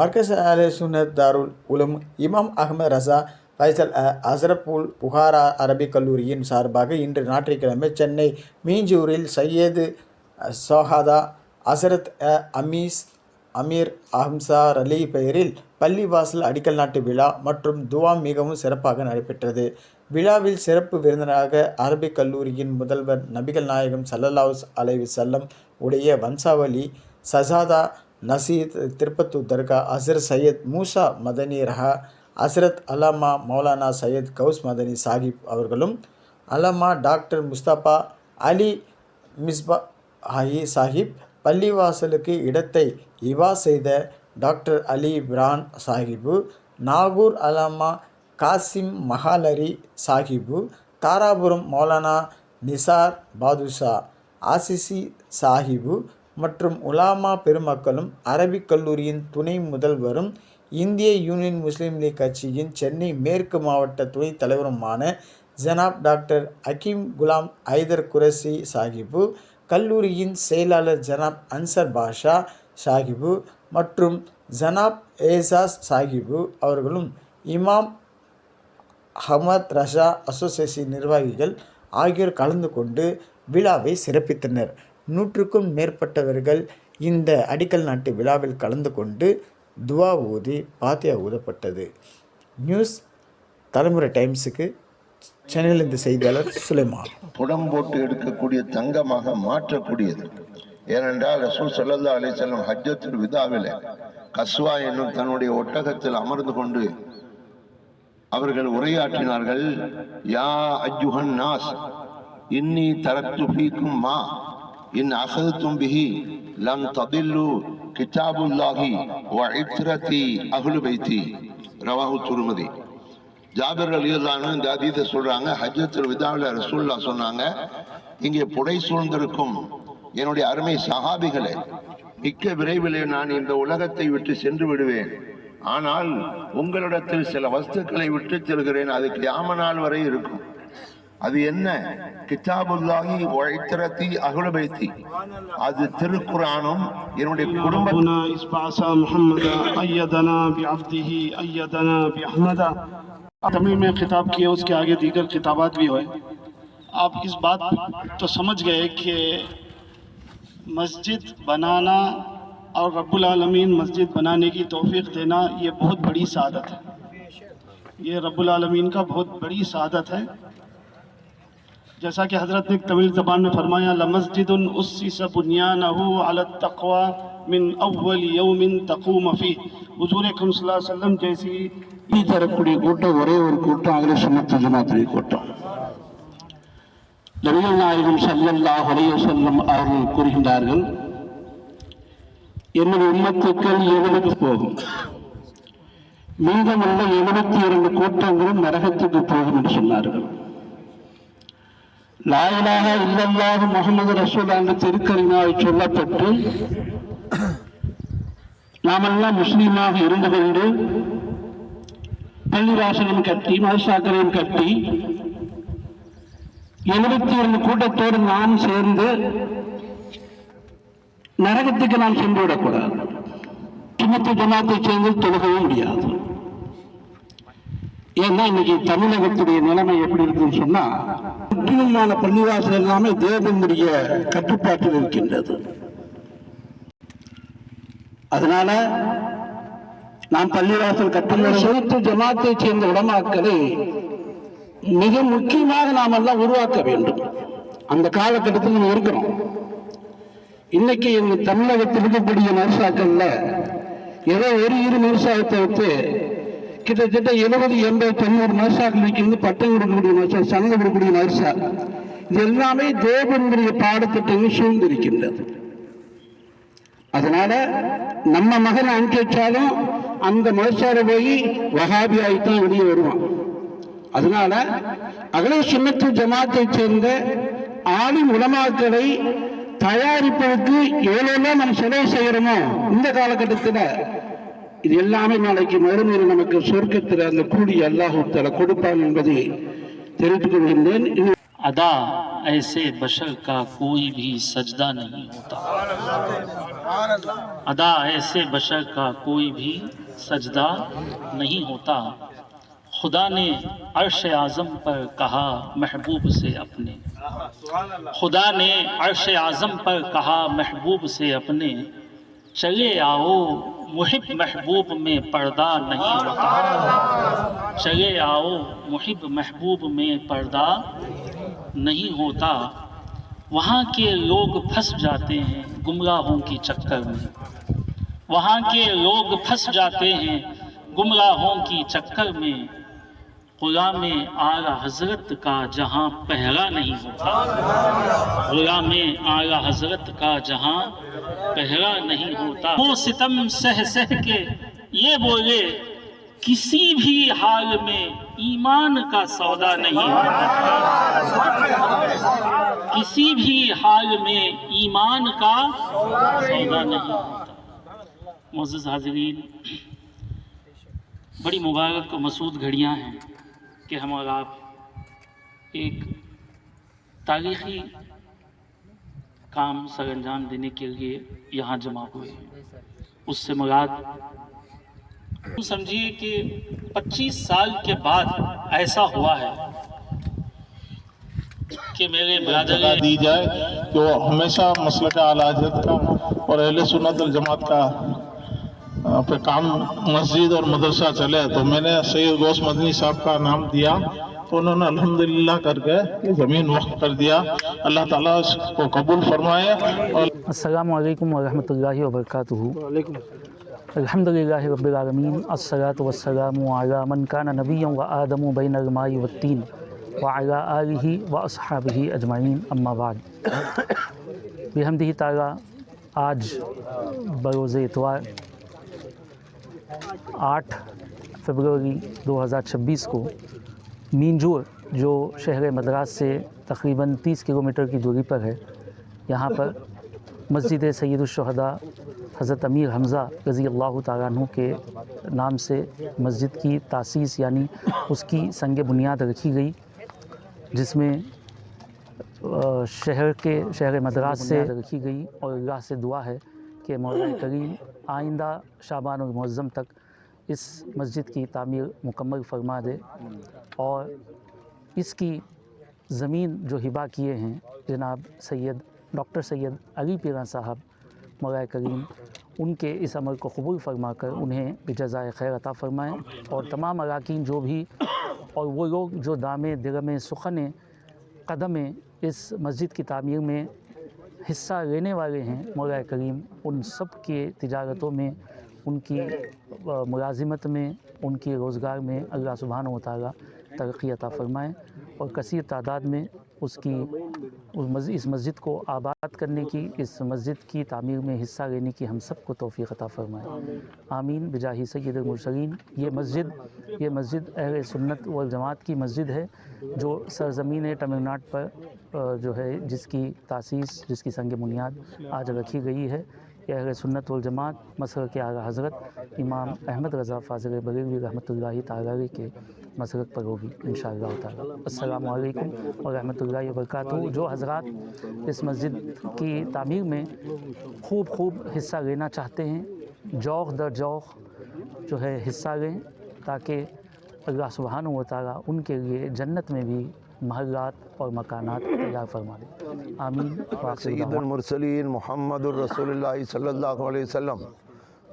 மர்கஸ் சுன்னத் தாருல் உலும் இமாம் அகமது ரசா ஃபைசல் அசரப்புல் புகாரா அரபிக் கல்லூரியின் சார்பாக இன்று ஞாயிற்றுக்கிழமை சென்னை மீஞ்சூரில் சையது சோஹாதா அசரத் அமீர் அஹம்சார் அலி பெயரில் பள்ளிவாசல் அடிக்கல் நாட்டு விழா மற்றும் துவா மிகவும் சிறப்பாக நடைபெற்றது. விழாவில் சிறப்பு விருந்தினராக அரபிக் கல்லூரியின் முதல்வர் நபிகள் நாயகம் ஸல்லல்லாஹு அலைஹி வஸல்லம் உடைய வம்சாவளி சஜாதா நசீர் திருப்பத்தூர் தர்கா ஹஸ்ரத் சையத் மூசா மதனி ரஹா ஹஸ்ரத் அல்லாமா மௌலானா சையத் கவுஸ் மதனி சாஹிப் அவர்களும், அல்லாமா டாக்டர் முஸ்தபா அலி மிஸ்பாஹி சாஹிப், பள்ளிவாசலுக்கு இடத்தை இவா செய்த டாக்டர் அலி பிரான் சாஹிபு, நாகூர் அல்லாமா காசிம் மஹாலரி சாஹிபு, தாராபுரம் மௌலானா நிசார் பாதுஷா ஆசிசி சாஹிபு மற்றும் உலாமா பெருமக்களும், அரபிக் கல்லூரியின் துணை முதல்வரும், இந்திய யூனியன் முஸ்லீம் லீக் கட்சியின் சென்னை மேற்கு மாவட்ட துணைத் தலைவருமான ஜனாப் டாக்டர் ஹக்கீம் குலாம் ஐதர் குரேஷி சாஹிபு, கல்லூரியின் செயலாளர் ஜனாப் அன்சர் பாஷா சாஹிபு மற்றும் ஜனாப் ஏசாஸ் சாஹிபு அவர்களும், இமாம் அஹமத் ரஷா அசோசியேஷன் நிர்வாகிகள் ஆகியோர் கலந்து கொண்டு விழாவை சிறப்பித்தனர். 100க்கும் மேற்பட்டவர்கள் இந்த அடிக்கல் நாட்டு விழாவில் கலந்து கொண்டு துவா ஓதி பாத்தியா ஊதப்பட்டது. நியூஸ் தலைமுறை டைம்ஸுக்கு சென்னையிலிருந்து செய்தியாளர் சுலைமான். புடம் போட்டு எடுக்கக்கூடிய தங்கமாக மாற்றக்கூடியது. ஏனென்றால் ரசூல் ஸல்லல்லாஹு அலைஹி வஸல்லம் ஹஜ்ஜத்துல் விதாவில் கஸ்வா என்னும் தன்னுடைய ஒட்டகத்தில் அமர்ந்து கொண்டு அவர்கள் உரையாற்றினார்கள். யா அய்யுஹன் நாஸ் இன்னி தரக்து ஃபீக்கும் மா இன் அகதும் பிஹி லம் ததில்லு கிதாபுல்லாஹி வ இத்ரதி அஹ்லு பைத்தி ரவாஹு துர்மதி. ஜாபிர் ரலியல்லாஹு அன்ஹு இந்த ஹதீஸை சொல்றாங்க. ஹஜ்ஜத்துல் விதாவில் ரசூலுல்லாஹ் சொன்னாங்க, இங்கே புடை சூழ்ந்திருக்கும் என்னுடைய அருமை சஹாபிகளே, மிக்க விரைவிலே நான் இந்த உலகத்தை விட்டு சென்று விடுவேன். ஆனால் உங்களிடத்தில் சில வஸ்துக்களை விட்டு செல்கிறேன். அது கியாமத் நாள் வரை இருக்கும். அது என்ன? கிதாபுல்லாஹி வ இத்ரதி அஹ்லு பைத்தி. அது திருக்குர்ஆனும் என்னுடைய குடும்பம். तमिल में खिताब किया, उसके आगे दीगर किताबात भी हुए। आप इस बात तो समझ गए कि मस्जिद बनाना और रब्बुल आलमीन मस्जिद बनाने की तौफीक देना ये बहुत बड़ी सआदत है। ये रब्बुल आलमीन का बहुत बड़ी सआदत है। जैसा कि हज़रत ने तमिल ज़बान में फरमाया, लमस्जिदुन उस्सिस बुनियानहु अला तक़वा मिन अव्वल यौमिन तक़ूम फीह। हुज़ूर अकरम सल्लल्लाहु अलैहि वसल्लम जैसी தரக்கூடிய கூட்டம் ஒரே ஒரு கூட்டம் அஹ்லே சுன்னத் வல் ஜமாஅத்துடைய கூட்டம். நபிகள் நாயகம் ஸல்லல்லாஹு அலைஹி வஸல்லம் அவர்கள் கூறுகின்றார்கள், என்னுடைய உம்மத்துக்கள் 70 போகும், மீதமுள்ள 72 கூட்டங்களும் நரகத்துக்கு போகும் என்று சொன்னார்கள். லா இலாஹ இல்லல்லாஹு முஹம்மது ரசூலுல்லாஹ் என்ற திருக்கலிமாவை சொல்லப்பட்டு நாமெல்லாம் முஸ்லீமாக இருந்து கொண்டு பள்ளிவாசலையும் கட்டி மதரசாக்களையும் கட்டி 72 கூட்டத்தோடு நாம் சேர்ந்து நரகத்துக்கு நாம் சென்று விடக்கூடாது. சுன்னத்து ஜமாத்தை சேர்ந்து தொழுகவும் முடியாது. ஏன்னா இன்னைக்கு தமிழகத்துடைய நிலைமை எப்படி இருக்குன்னு சொன்னா, முக்கியமான பள்ளிவாசல் எல்லாமே தேவனுடைய கட்டுப்பாட்டில் இருக்கின்றது. அதனால நாம் பள்ளிவாசல் கட்டுகிற சுன்னத்து ஜமாத்தை சேர்ந்த உலமாக்களை மிக முக்கியமாக நாம் எல்லாம் உருவாக்க வேண்டும். அந்த காலகட்டத்தில் நம்ம இருக்கிறோம். இன்னைக்கு எங்க தமிழகத்தில் இருக்கக்கூடிய மதரசாக்கள்ல ஏதோ ஒரு 2 மதரசாவை தவிர்த்து கிட்டத்தட்ட 70, 80, 90 மதரசாக்கள் வைக்கிறது. பட்டம் கொடுக்கக்கூடிய மதரசா, சனது கொடுக்கக்கூடிய மதரசா, இது எல்லாமே தேவனுடைய பாடத்திட்டங்கள் சூழ்ந்திருக்கின்றது. அதனால நம்ம மகனை அனுப்பி வச்சாலும் அந்த மதரசால போய் வஹாபி ஆகித்தான் வெளியே வருவான். அதனால அஹ்லே சுன்னத் ஜமாத்தை சேர்ந்த ஆலிம் உலமாக்களை தயாரிப்பதற்கு எவ்வளவு நம்ம செலவு செய்யறோமோ இந்த காலகட்டத்தில் இது எல்லாமே நாளைக்கு மறுமையில் நமக்கு சொர்க்கத்தில் அந்த கூலி அல்லாஹ் தஆலா கொடுப்பான் என்பதை தெரிவித்துக் கொள்கின்றேன். अदा ऐसे बशर का कोई भी सजदा नहीं होता, अदा ऐसे बशर का कोई भी सजदा नहीं होता। खुदा ने अर्श आज़म पर कहा महबूब से अपने, खुदा ने अर्श आज़म पर कहा महबूब से अपने, चले आओ मुहिब महबूब में पर्दा नहीं होता, चले आओ मुहिब महबूब में पर्दा नहीं होता। वहाँ के लोग फंस जाते हैं गुमराहों के चक्कर में, वहाँ के लोग फंस जाते हैं गुमराहों की चक्कर में। गुलाम आला हजरत का जहाँ पहरा नहीं होता, गुलाम आला हजरत का जहाँ पहरा नहीं होता। वो सितम सह सह के ये बोले किसी भी हाल में ईमान का सौदा नहीं होता, किसी भी हाल में ईमान का सौदा नहीं होता। मुअज़्ज़िज़ हाज़िरीन, बड़ी मुबारक और मसूद घड़ियाँ हैं कि हम और आप एक तारीख़ी काम सर अंजाम देने के लिए यहाँ जमा हुए हैं। उससे मुराद समझिए कि 25 साल के बाद ऐसा हुआ है कि मेरे ब्रदर दी जाए कि वो हमेशा मसलक आला हज़रत का और अहले सुन्नत वल जमात का पे काम मस्जिद और मदरसा चले। तो मैंने सैयद गौस मदनी साहब का नाम दिया तो उन्होंने अल्हम्दुलिल्लाह करके ज़मीन वक्त कर दिया। अल्लाह ताला उसको कबूल फरमाए। और अस्सलामु अलैकुम वरहमतुल्लाहि वबरकातुहू। अल्हम्दुलिल्लाहि रब्बिल आलमीन, अस्सलातु वस्सलामु अला मन काना नबिय्यन व आदमु बैनल माइ वत्तीन व अला आलिहि व अस्हाबिहि अजमईन, अम्मा बाद। बिहम्दिही ताला आज बरोज़े इतवार 8 फरवरी 2026 को मींजूर, जो शहर मद्रास से तकरीबन 30 किलोमीटर की दूरी पर है, यहाँ पर मस्जिद सैयदुश्शुहदा हज़रत अमीर हमज़ा रज़ी अल्लाह तआला अन्हु के नाम से मस्जिद की तासीस यानी उसकी संग बुनियाद रखी गई, जिसमें शहर मद्रास से रखी गई। और अल्लाह से दुआ है कि मौला करीम आइंदा शाबान और मुअज़्ज़म तक इस मस्जिद की तामीर मुकम्मल फरमा दे और इसकी ज़मीन जो हिबा किए हैं जनाब डॉक्टर सैयद अली पीरा साहब, मौला करीम उनके इस अमल को कबूल फरमा कर उन्हें जज़ाए खैर अता फ़रमाएँ। और तमाम अराकीन जो भी और वो लोग जो दामे दिरमे सुखने कदमे इस मस्जिद की तामीर में हिस्सा लेने वाले हैं, मौला करीम उन सब के तिजारतों में, उनकी मुलाजिमत में, उनकी रोज़गार में अल्लाह सुब्हानहू व तआला तरक्की अता फ़रमाएँ और कसीर तादाद में इस मस्जिद को आबाद करने की, इस मस्जिद की तामीर में हिस्सा लेने की हम सब को तौफ़ीक़ अता फ़रमाएँ। आमीन बिजाही सय्यदुल मुरसलीन। ये मस्जिद अहले सुन्नत वल जमात की मस्जिद है जो सरज़मीन तमिलनाडु पर जो है जिसकी तासीस, जिसकी संग बुनियाद आज रखी गई है। यह अहले सुन्नत वल जमात मसलक के आला हज़रत इमाम अहमद रज़ा फ़ाज़िल बरेलवी रहमतुल्लाहि तआला के मसलक पर होगी इंशाअल्लाह ताला। अस्सलामु अलैकुम व रहमतुल्लाहि व बरकातुहू। जो हज़रात इस मस्जिद की तामीर में खूब हिस्सा लेना चाहते हैं, जौक़ दर जौक़ जो है हिस्सा लें, ताकि अल्लाह सुब्हानहू व तआला उनके लिए जन्नत में भी महल्लात और मकानात तैयार फरमा दे। आमीन। सय्यदुल मुरसलीन मुहम्मदुर रसूलुल्लाह सल्लल्लाहु अलैहि वसल्लम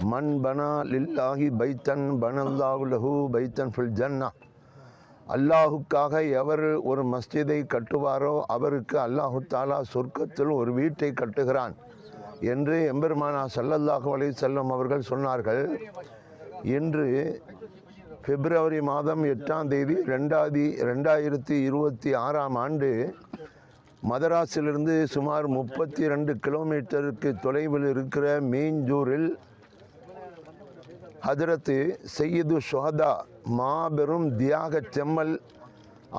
मन बना लिल्लाहि बैतन बनल्लाहु लहू बैतन फिल जन्नह। அல்லாஹுக்காக எவர் ஒரு மஸ்ஜிதை கட்டுவாரோ அவருக்கு அல்லாஹு தாலா சொர்க்கத்தில் ஒரு வீட்டை கட்டுகிறான் என்று எம்பெருமானா ஸல்லல்லாஹு அலைஹி வஸல்லம் அவர்கள் சொன்னார்கள். இன்று பிப்ரவரி மாதம் 8ஆம் தேதி 2026ஆம் ஆண்டு மதராஸிலிருந்து சுமார் 32 கிலோமீட்டருக்கு தொலைவில் இருக்கிற மீஞ்சூரில் ஹஜரத் சையது ஷுஹதா மாபெரும் தியாக செம்மல்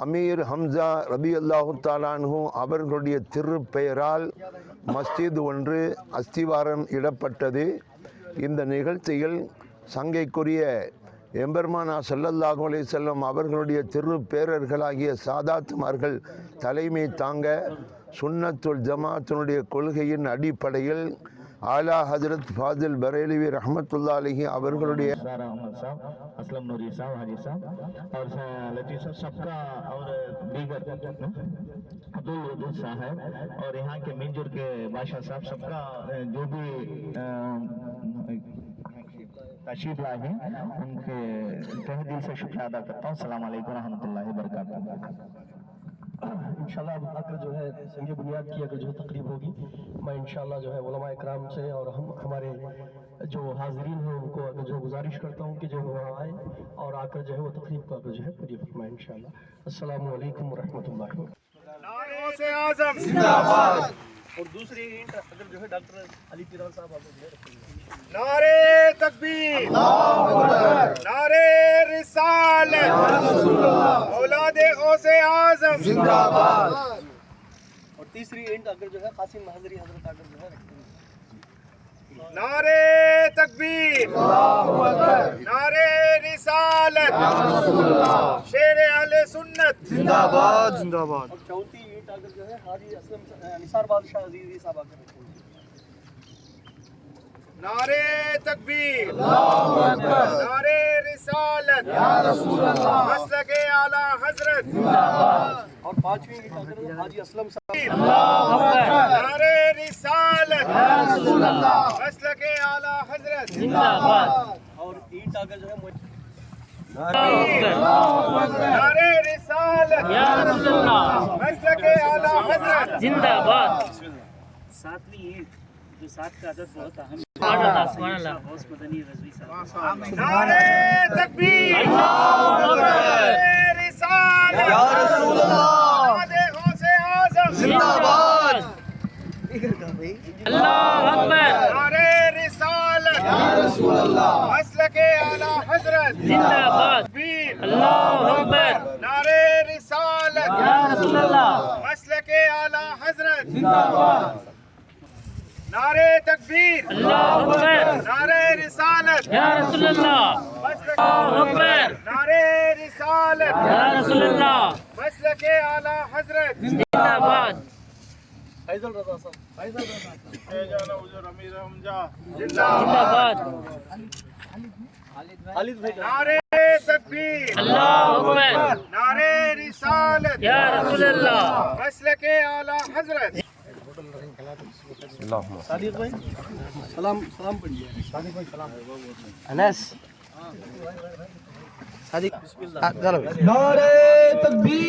அமீர் ஹம்சா ரலியல்லாஹு தஆலா அன்ஹு அவர்களுடைய திருப்பெயரால் மஸ்ஜித் ஒன்று அஸ்திவாரம் இடப்பட்டது. இந்த நிகழ்ச்சியில் சங்கைக்குரிய எம்பெருமானா ஸல்லல்லாஹு அலைஹி வஸல்லம் அவர்களுடைய திருப்பேரர்களாகிய சாதாத்துமார்கள் தலைமை தாங்க சுன்னத்துல் ஜமாத்தினுடைய கொள்கையின் அடிப்படையில் ஆலா ஹஜ்ரத் ஃபாதில் பரேலவி ரஹ்மத்துல்லாஹி அலைஹி அவர்களுடைய असलम नूरी साहब, हाजी साहब और लतीफ़ साहब सबका और दीगर अब्दुल वदूद साहब और यहाँ के मिंजर के बादशाह साहब सबका जो भी तशरीफ लाए हैं उनके तहे दिल से शुक्रिया अदा करता हूँ। अस्सलाम वालेकुम रहमतुल्लाहि व बरकातहू। इंशाल्लाह अब आकर जो है संग बुनियाद की अगर जो है तकरीब होगी, मैं इंशाल्लाह जो है उलमा इकराम से और हमारे जो हाजिरीन हैं उनको अगर जो गुजारिश करता हूँ कि जो वहाँ आए और आकर जो है वो तकरीब को अगर जो है पूरी फरमाएं इंशाल्लाह। अस्सलामु अलैकुम व रहमतुल्लाहि व बरकातहू। और दूसरी ईंट अगर जो है डॉक्टर अली तिरान साहब आपको जो है रखेंगे। नारे तकबीर, नारे रिसालत, औलादे गौसे आज़म जिंदाबाद। और तीसरी ईंट अगर जो है कासिम महजरी हजरत आकर जो है रखेंगे। नारे तकबीर, नारे रिसालत, शेर अहले सुन्नत जिंदाबाद जिंदाबाद। और चौथी ईंट अगर जो है हाजी असलम निसार बादशाह अजीजी साहब आकर रखेंगे। नारे तकबीर, नारे रिसालत, मसलके आला हजरत जिंदाबाद। और पांचवी ईंट अगर हाजी असलम साहब। नारे रिसालत, मसलके आला हजरत जिंदाबाद। और ईंट अगर जो है नारे रिसालत, मसलके आला हजरत जिंदाबाद। सातवीं ईंट जो सात का अदद बहुत अहम है। गौस मदनी रज़वी साहब। नारे तकबीर, नारे रिसालत, या रसूल अल्लाह, गौसे आज़म जिंदाबाद। अल्लाहु अकबर। नारे रिसालत, या रसूल अल्लाह, मसलके आला हजरत जिंदाबाद। अल्लाहु अकबर। नारे रिसालत, या रसूल अल्लाह, मसलके आला हजरत जिंदाबाद। नारे तकबीर, अल्लाहु अकबर। नारे रिसालत, या रसूल अल्लाह, अल्लाहु अकबर। नारे रिसालत, या रसूल अल्लाह, मसलके आला हजरत जिंदाबाद। फैजल रजा साहब। जिंदाबाद। खालिद भाई नारे तकबीर, अल्लाहु अकबर। नारे रिसालत, या रसूल अल्लाह, मसलके आला हजरत। सादिक भाई सलाम सलाम पढ़िए। सादिक भाई सलाम। अनस सादिक बिस्मिल्लाह। नारे तकबीर।